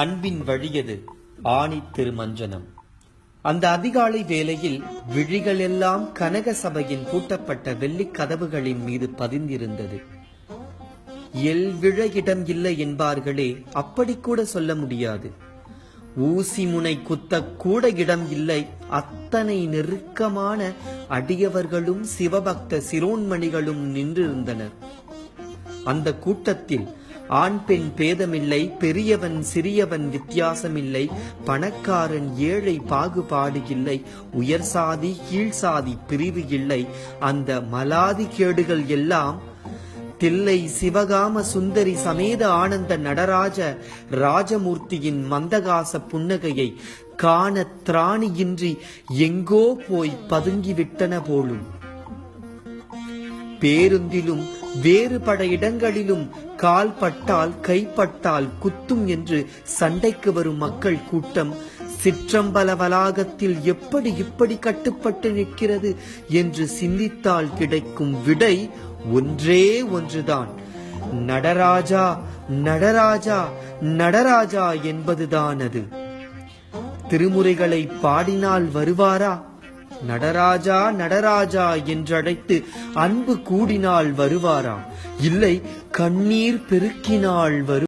அன்பின் வழியது ஆணி திருமஞ்சனம். அந்த அதிகாலை வேளையில் விழிகள் எல்லாம் கனக சபையின் பூட்டப்பட்ட வெள்ளிக் கதவுகளின் மீது பதிந்திருந்தது. எல்விழ இடம் இல்லை என்பார்களே, அப்படி கூட சொல்ல முடியாது. ஊசி முனை குத்த கூட இடம் இல்லை. அத்தனை நெருக்கமான அடியவர்களும் சிவபக்த சிரோன்மணிகளும் நின்றிருந்தனர். அந்த கூட்டத்தில் ஆண் பெண் பேதமில்லை, பெரியவன் சிறியவன் வித்தியாசமில்லை, பணக்காரன் ஏழை பாகுபாடு இல்லை, உயர் சாதி கீழ் சாதி பிரிவு இல்லை. அந்த மலாதி கேடுகள் எல்லாம் தில்லை சிவகாம சுந்தரி சமேத ஆனந்த நடராஜ ராஜமூர்த்தியின் மந்தகாச புன்னகையை காண திராணியின்றி எங்கோ போய் பதுங்கிவிட்டன போலும். பேருந்திலும் வேறுபட இடங்களிலும் கால் பட்டால் கைப்பட்டால் குத்தும் என்று சண்டைக்கு வரும் மக்கள் கூட்டம் சிற்றம்பல வளாகத்தில் எப்படி இப்படி கட்டுப்பட்டு நிற்கிறது என்று சிந்தித்தால் கிடைக்கும் விடை ஒன்றே ஒன்றுதான். நடராஜா நடராஜா நடராஜா என்பதுதான் அது. திருமுறைகளை பாடினால் வருவாரா? நடராஜா நடராஜா என்றழைத்து அன்பு கூடினால் வருவாரா? இல்லை, கண்ணீர் பெருக்கினால் வரு